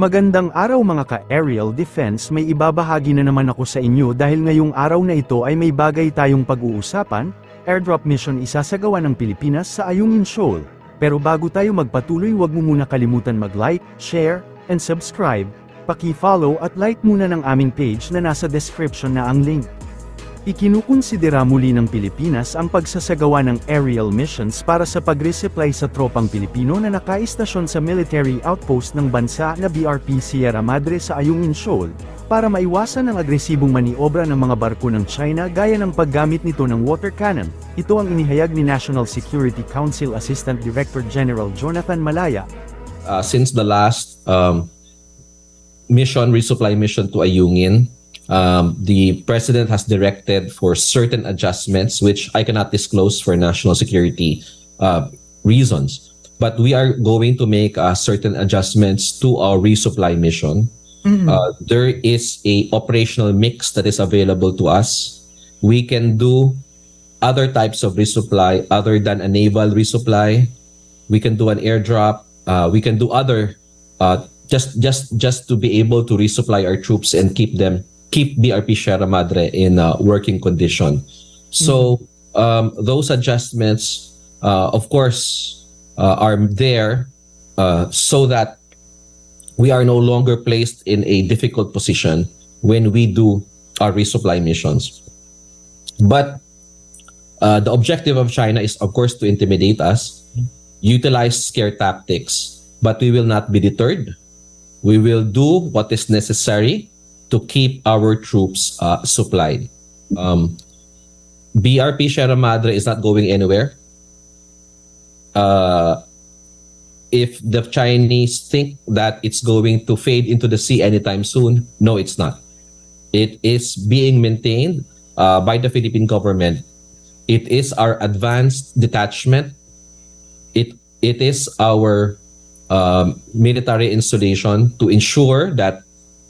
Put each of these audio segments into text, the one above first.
Magandang araw mga ka-aerial defense, may ibabahagi na naman ako sa inyo dahil ngayong araw na ito ay may bagay tayong pag-uusapan, airdrop mission isasagawa ng Pilipinas sa Ayungin Shoal. Pero bago tayo magpatuloy, huwag mo muna kalimutan mag-like, share, and subscribe, paki-follow at like muna ng aming page na nasa description na ang link. Ikinukonsidera muli ng Pilipinas ang pagsasagawa ng aerial missions para sa pag-resupply sa tropang Pilipino na nakaistasyon sa military outpost ng bansa na BRP Sierra Madre sa Ayungin Shoal, para maiwasan ang agresibong maniobra ng mga barko ng China gaya ng paggamit nito ng water cannon. Ito ang inihayag ni National Security Council Assistant Director General Jonathan Malaya. Since the last resupply mission to Ayungin, the President has directed for certain adjustments which I cannot disclose for national security reasons. But we are going to make certain adjustments to our resupply mission. There is a operational mix that is available to us. We can do other types of resupply other than a naval resupply. We can do an airdrop. We can do other just to be able to resupply our troops and keep BRP Sierra Madre in working condition. So those adjustments, of course, are there so that we are no longer placed in a difficult position when we do our resupply missions. But the objective of China is, of course, to intimidate us, utilize scare tactics, but we will not be deterred. We will do what is necessary to keep our troops supplied. BRP Sierra Madre is not going anywhere. If the Chinese think that it's going to fade into the sea anytime soon, no, it's not. It is being maintained by the Philippine government. It is our advanced detachment. It is our military installation to ensure that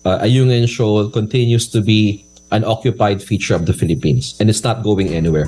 Ayungin Shoal continues to be an occupied feature of the Philippines, and it's not going anywhere.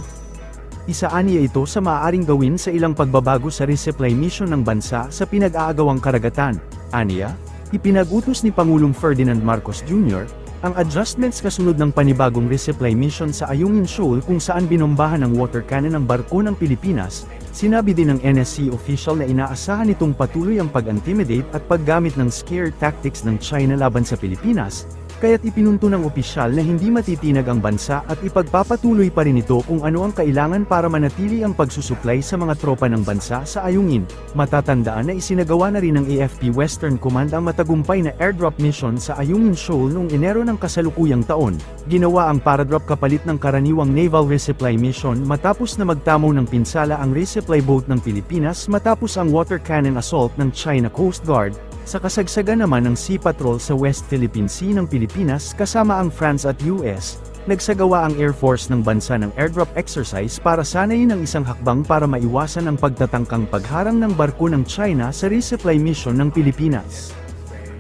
Isaaniya ito sa maaaring gawin sa ilang pagbabago sa resupply mission ng bansa sa pinag-aagawang karagatan. Aniya, ipinag-utos ni Pangulong Ferdinand Marcos Jr. ang adjustments kasunod ng panibagong resupply mission sa Ayungin Shoal kung saan binombahan ng water cannon ng barko ng Pilipinas. Sinabi din ng NSC official na inaasahan nitong patuloy ang pag-intimidate at paggamit ng scare tactics ng China laban sa Pilipinas, kaya't ipinunto ng opisyal na hindi matitinag ang bansa at ipagpapatuloy pa rin ito kung ano ang kailangan para manatili ang pagsusuplay sa mga tropa ng bansa sa Ayungin. Matatandaan na isinagawa na rin ng AFP Western Command ang matagumpay na airdrop mission sa Ayungin Shoal noong Enero ng kasalukuyang taon. Ginawa ang paradrop kapalit ng karaniwang naval resupply mission matapos na magtamo ng pinsala ang resupply boat ng Pilipinas matapos ang water cannon assault ng China Coast Guard. Sa kasagsagan naman ng Sea Patrol sa West Philippine Sea ng Pilipinas kasama ang France at US, nagsagawa ang Air Force ng bansa ng airdrop exercise para sanayin ang isang hakbang para maiwasan ang pagtatangkang pagharang ng barko ng China sa resupply mission ng Pilipinas.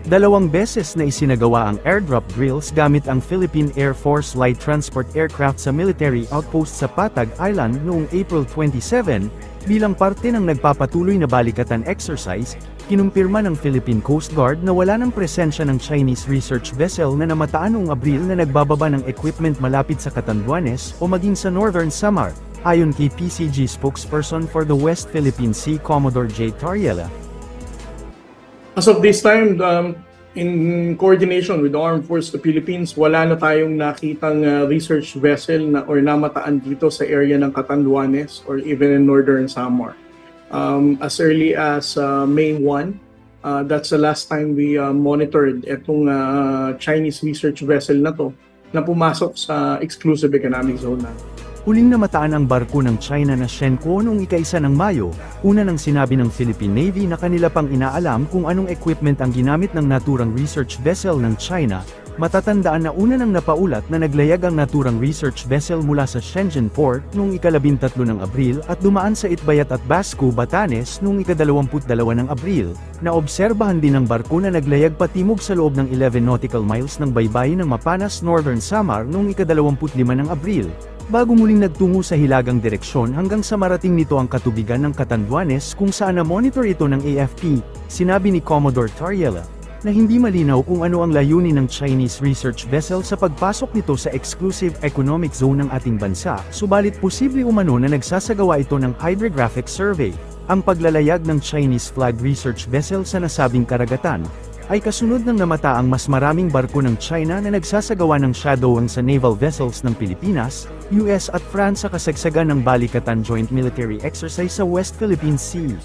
2 beses na isinagawa ang airdrop drills gamit ang Philippine Air Force Light Transport Aircraft sa military outpost sa Patag Island noong April 27, bilang parte ng nagpapatuloy na balikatan exercise. Kinumpirma ng Philippine Coast Guard na wala ng presensya ng Chinese research vessel na namataan noong Abril na nagbababa ng equipment malapit sa Catanduanes o maging sa Northern Samar, ayon kay PCG spokesperson for the West Philippine Sea Commodore J. Tariela. As of this time, in coordination with the Armed Forces of the Philippines, wala na tayong nakitang research vessel or namataan dito sa area ng Catanduanes or even in Northern Samar. As early as May 1, that's the last time we monitored itong Chinese research vessel na to na pumasok sa exclusive economic zone na. Huling namataan ang barko ng China na Shenko noong ika-1 ng Mayo, una nang sinabi ng Philippine Navy na kanila pang inaalam kung anong equipment ang ginamit ng naturang research vessel ng China. Matatandaan na una nang napaulat na naglayag ang naturang research vessel mula sa Shenzhen Port noong ika-13 ng Abril at dumaan sa Itbayat at Basco, Batanes noong ika-22 ng Abril. Naobserbahan din ng barko na naglayag patimog sa loob ng 11 nautical miles ng baybayin ng Mapanas, Northern Samar noong ika-25 ng Abril. bago muling nagtungo sa hilagang direksyon hanggang sa marating nito ang katubigan ng Catanduanes kung saan na-monitor ito ng AFP, sinabi ni Commodore Tariela. na hindi malinaw kung ano ang layunin ng Chinese research vessel sa pagpasok nito sa exclusive economic zone ng ating bansa, subalit posible umano na nagsasagawa ito ng hydrographic survey. Ang paglalayag ng Chinese flag research vessel sa nasabing karagatan ay kasunod ng namataang mas maraming barko ng China na nagsasagawa ng shadowing sa naval vessels ng Pilipinas, US at France sa kasagsagan ng Balikatan Joint Military Exercise sa West Philippine Sea.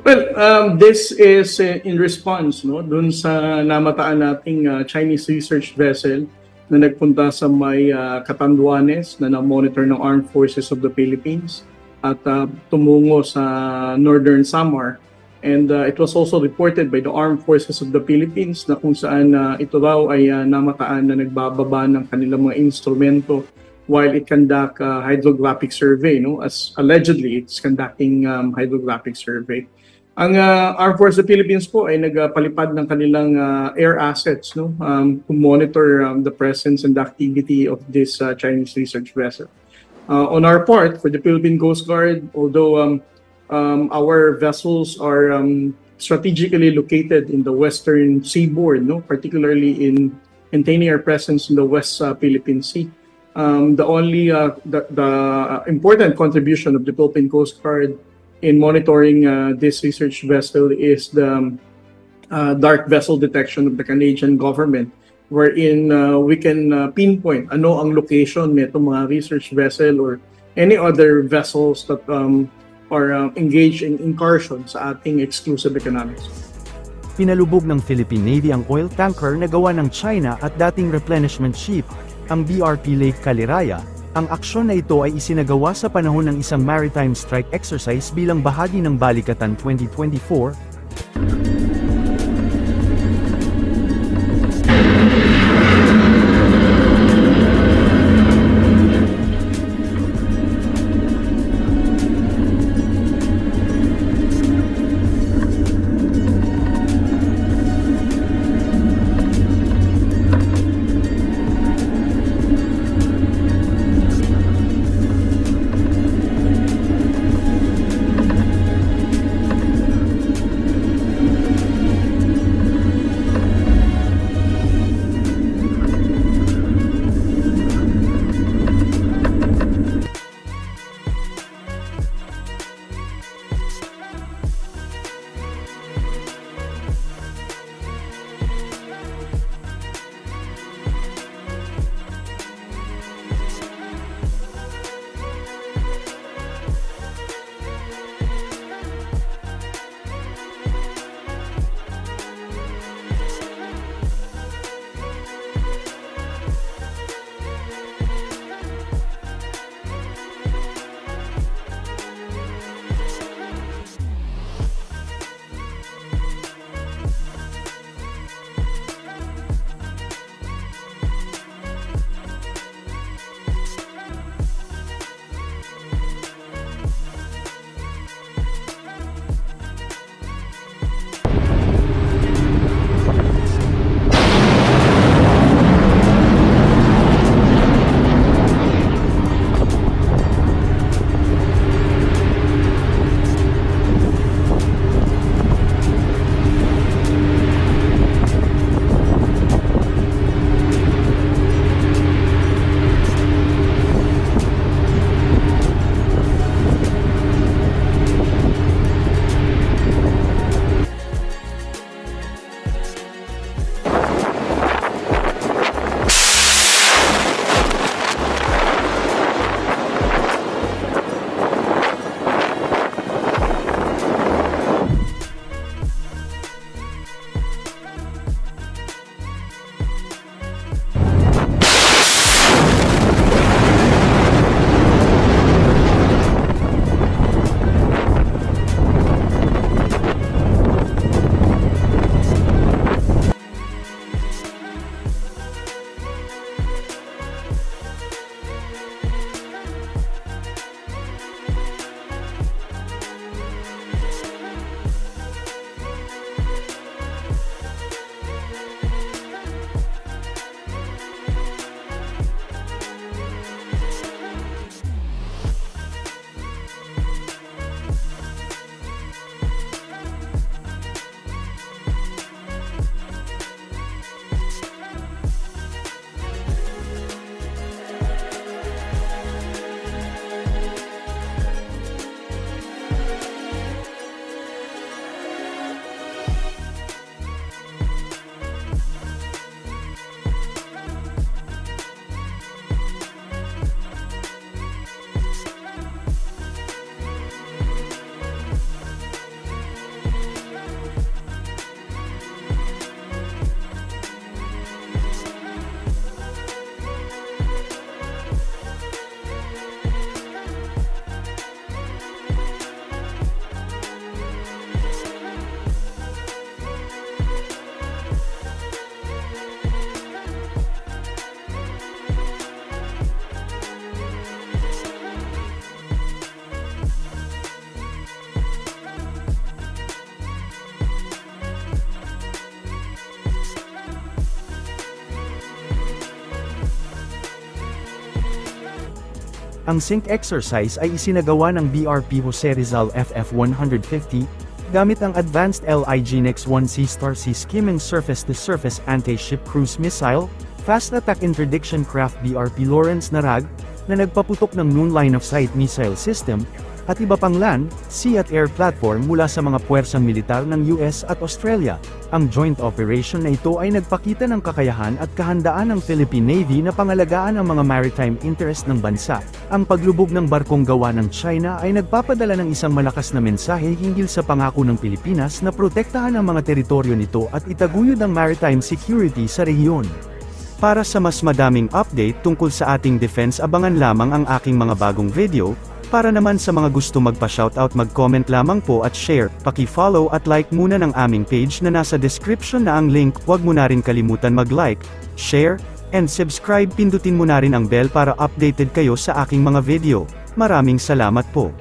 Well, this is in response dun sa namataan nating Chinese research vessel na nagpunta sa may Catanduanes na na-monitor ng Armed Forces of the Philippines at tumungo sa Northern Samar. And it was also reported by the Armed Forces of the Philippines na kung saan ito raw ay namataan na nagbababa ng kanilang mga instrumento while it conduct hydrographic survey, as allegedly it's conducting hydrographic survey. Ang Armed Forces of the Philippines po ay nagpalipad ng kanilang air assets to monitor the presence and the activity of this Chinese research vessel. On our part, for the Philippine Coast Guard, although our vessels are strategically located in the western seaboard, particularly in maintaining our presence in the West Philippine Sea, the important contribution of the Philippine Coast Guard in monitoring this research vessel is the dark vessel detection of the Canadian government, wherein we can pinpoint ano ang location nito mga research vessel or any other vessels that are engaged in incursion sa ating exclusive economic zone. Pinalubog ng Philippine Navy ang oil tanker na gawa ng China at dating replenishment ship, ang BRP Lake Caliraya. Ang aksyon na ito ay isinagawa sa panahon ng isang maritime strike exercise bilang bahagi ng Balikatan 2024. Ang sync exercise ay isinagawa ng BRP Jose Rizal FF-150, gamit ang Advanced LIG NEX-1C Star-C Skimming Surface-to-Surface Anti-Ship Cruise Missile, Fast Attack Interdiction Craft BRP Lawrence Narag, na nagpaputok ng Noon Line of Sight Missile System, at iba pang land, sea at air platform mula sa mga puwersang militar ng US at Australia. Ang joint operation na ito ay nagpakita ng kakayahan at kahandaan ng Philippine Navy na pangalagaan ang mga maritime interest ng bansa. Ang paglubog ng barkong gawa ng China ay nagpapadala ng isang malakas na mensahe hinggil sa pangako ng Pilipinas na protektahan ang mga teritoryo nito at itaguyod ang maritime security sa rehiyon. Para sa mas madaming update tungkol sa ating defense, abangan lamang ang aking mga bagong video. Para naman sa mga gusto magpa-shoutout, mag-comment lamang po at share, paki-follow at like muna ng aming page na nasa description na ang link. Huwag mo na rin kalimutan mag-like, share, and subscribe. Pindutin mo na rin ang bell para updated kayo sa aking mga video. Maraming salamat po.